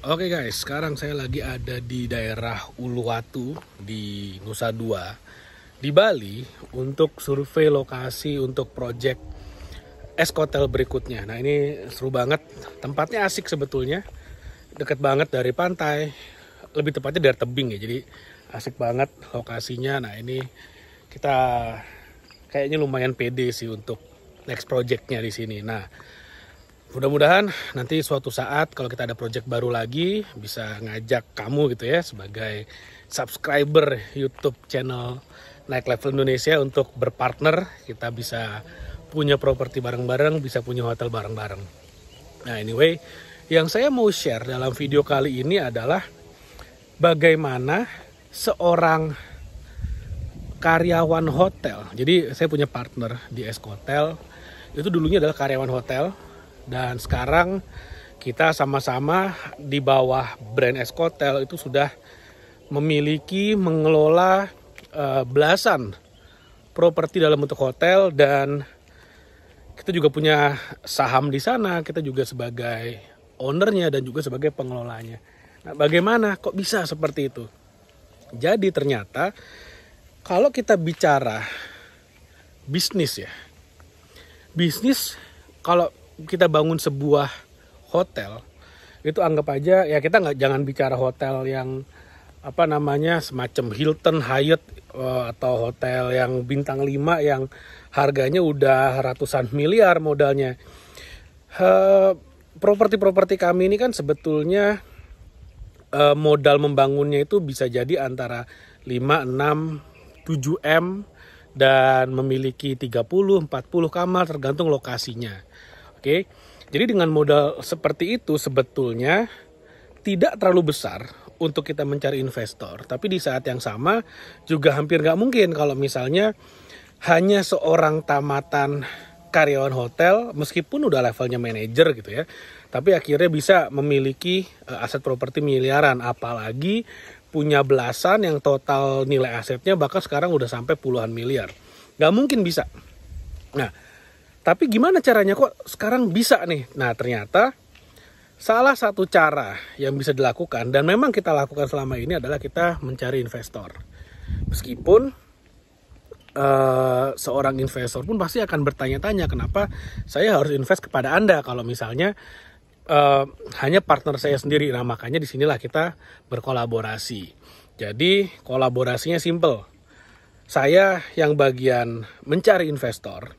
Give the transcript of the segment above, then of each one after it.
Oke guys, sekarang saya lagi ada di daerah Uluwatu di Nusa Dua di Bali untuk survei lokasi untuk project Eskotel berikutnya. Nah ini seru banget, tempatnya asik sebetulnya, deket banget dari pantai, lebih tepatnya dari tebing ya, jadi asik banget lokasinya. Nah ini kita kayaknya lumayan pede sih untuk next projectnya di sini. Nah mudah-mudahan nanti suatu saat kalau kita ada project baru lagi bisa ngajak kamu gitu ya sebagai subscriber YouTube channel Naik Level Indonesia untuk berpartner. Kita bisa punya properti bareng-bareng, bisa punya hotel bareng-bareng. Nah anyway, yang saya mau share dalam video kali ini adalah bagaimana seorang karyawan hotel. Jadi saya punya partner di Eskotel, itu dulunya adalah karyawan hotel. Dan sekarang kita sama-sama di bawah brand Eskotel itu sudah memiliki, mengelola belasan properti dalam bentuk hotel, dan kita juga punya saham di sana. Kita juga sebagai ownernya dan juga sebagai pengelolanya. Nah, bagaimana kok bisa seperti itu? Jadi ternyata kalau kita bicara bisnis ya, bisnis kalau kita bangun sebuah hotel itu anggap aja ya, kita jangan bicara hotel yang apa namanya semacam Hilton, Hyatt atau hotel yang bintang 5 yang harganya udah ratusan miliar modalnya. Properti-properti kami ini kan sebetulnya modal membangunnya itu bisa jadi antara 5, 6, 7 M dan memiliki 30, 40 kamar tergantung lokasinya. Oke, jadi dengan modal seperti itu sebetulnya tidak terlalu besar untuk kita mencari investor. Tapi di saat yang sama juga hampir nggak mungkin kalau misalnya hanya seorang tamatan karyawan hotel, meskipun udah levelnya manajer gitu ya, tapi akhirnya bisa memiliki aset properti miliaran, apalagi punya belasan yang total nilai asetnya bahkan sekarang udah sampai puluhan miliar. Nggak mungkin bisa. Nah, tapi gimana caranya kok sekarang bisa nih? Nah ternyata salah satu cara yang bisa dilakukan dan memang kita lakukan selama ini adalah kita mencari investor. Meskipun seorang investor pun pasti akan bertanya-tanya kenapa saya harus invest kepada Anda kalau misalnya hanya partner saya sendiri. Nah makanya disinilah kita berkolaborasi. Jadi kolaborasinya simple. Saya yang bagian mencari investor,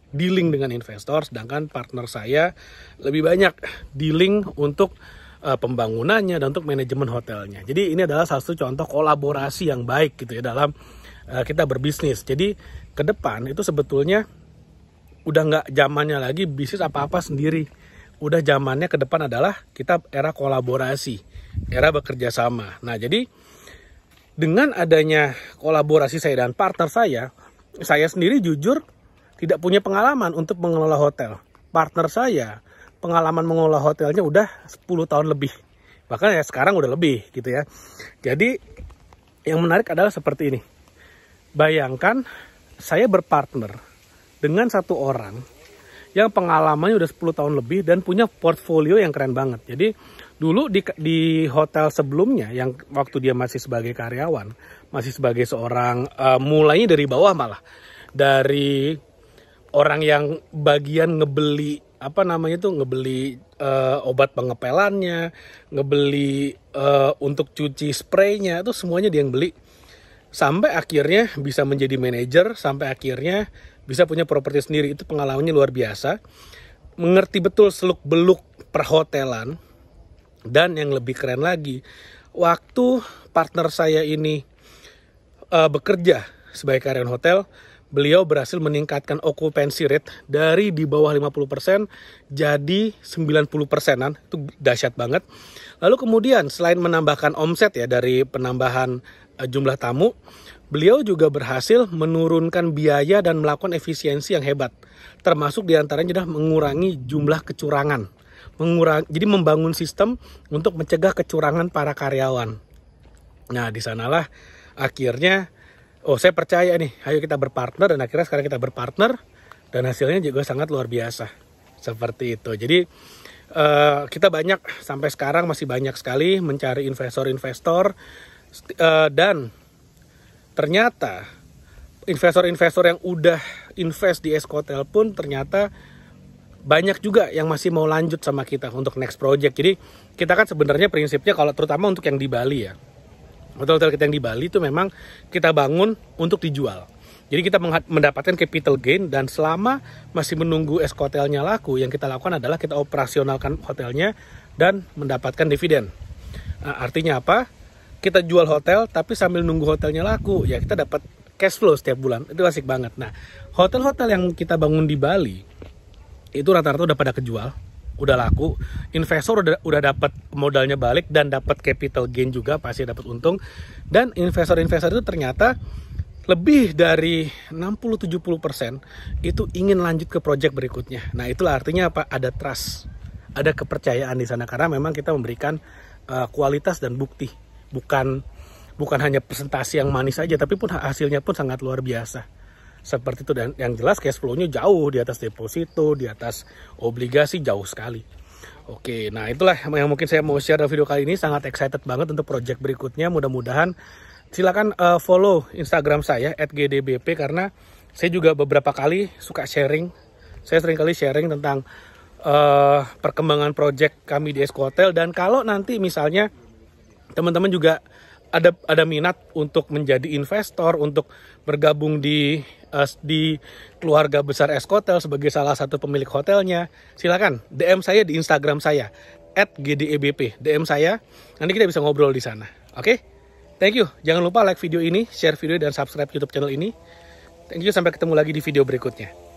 dealing dengan investor, sedangkan partner saya lebih banyak dealing untuk pembangunannya dan untuk manajemen hotelnya. Jadi ini adalah salah satu contoh kolaborasi yang baik gitu ya dalam kita berbisnis. Jadi ke depan itu sebetulnya udah nggak zamannya lagi bisnis apa-apa sendiri. Udah zamannya ke depan adalah kita era kolaborasi, era bekerja sama. Nah jadi dengan adanya kolaborasi saya dan partner saya sendiri jujur tidak punya pengalaman untuk mengelola hotel. Partner saya pengalaman mengelola hotelnya udah 10 tahun lebih. Bahkan ya sekarang udah lebih gitu ya. Jadi yang menarik adalah seperti ini. Bayangkan saya berpartner dengan satu orang yang pengalamannya udah 10 tahun lebih dan punya portfolio yang keren banget. Jadi dulu di hotel sebelumnya yang waktu dia masih sebagai karyawan, masih sebagai seorang mulainya dari bawah malah. Dari orang yang bagian ngebeli obat pengepelannya, ngebeli untuk cuci spraynya, itu semuanya dia yang beli. Sampai akhirnya bisa menjadi manajer, sampai akhirnya bisa punya properti sendiri. Itu pengalamannya luar biasa. Mengerti betul seluk-beluk perhotelan. Dan yang lebih keren lagi, waktu partner saya ini bekerja sebagai karyawan hotel, beliau berhasil meningkatkan occupancy rate dari di bawah 50% jadi 90%-an. Itu dahsyat banget. Lalu kemudian selain menambahkan omset ya dari penambahan jumlah tamu, beliau juga berhasil menurunkan biaya dan melakukan efisiensi yang hebat. Termasuk diantaranya adalah mengurangi jumlah kecurangan. Jadi membangun sistem untuk mencegah kecurangan para karyawan. Nah di sanalah akhirnya saya percaya nih, ayo kita berpartner, dan akhirnya sekarang kita berpartner dan hasilnya juga sangat luar biasa. Seperti itu. Jadi kita banyak sampai sekarang masih banyak sekali mencari investor-investor, dan ternyata investor-investor yang udah invest di Escotel pun ternyata banyak juga yang masih mau lanjut sama kita untuk next project. Jadi kita kan sebenarnya prinsipnya, kalau terutama untuk yang di Bali ya, hotel-hotel kita yang di Bali itu memang kita bangun untuk dijual. Jadi kita mendapatkan capital gain, dan selama masih menunggu Escotelnya laku, yang kita lakukan adalah kita operasionalkan hotelnya dan mendapatkan dividen. Nah, artinya apa? Kita jual hotel tapi sambil nunggu hotelnya laku, ya kita dapat cash flow setiap bulan. Itu asik banget. Nah, hotel-hotel yang kita bangun di Bali itu rata-rata udah pada kejual, udah laku, investor udah dapat modalnya balik dan dapat capital gain juga, pasti dapat untung. Dan investor-investor itu ternyata lebih dari 60-70% itu ingin lanjut ke project berikutnya. Nah, itulah artinya apa? Ada trust, ada kepercayaan di sana, karena memang kita memberikan kualitas dan bukti, bukan hanya presentasi yang manis saja, tapi pun hasilnya pun sangat luar biasa. Seperti itu, dan yang jelas cash flow-nya jauh di atas deposito, di atas obligasi, jauh sekali. Oke, nah itulah yang mungkin saya mau share dalam video kali ini. Sangat excited banget untuk project berikutnya. Mudah-mudahan silakan follow Instagram saya @gdbp, karena saya juga beberapa kali suka sharing. Saya sering kali sharing tentang perkembangan project kami di Escotel. Dan kalau nanti misalnya teman-teman juga ada minat untuk menjadi investor, untuk bergabung di keluarga besar Escotel sebagai salah satu pemilik hotelnya, silakan DM saya di Instagram saya @gdebp. DM saya, nanti kita bisa ngobrol di sana. Oke? Thank you. Jangan lupa like video ini, share video, dan subscribe YouTube channel ini. Thank you, sampai ketemu lagi di video berikutnya.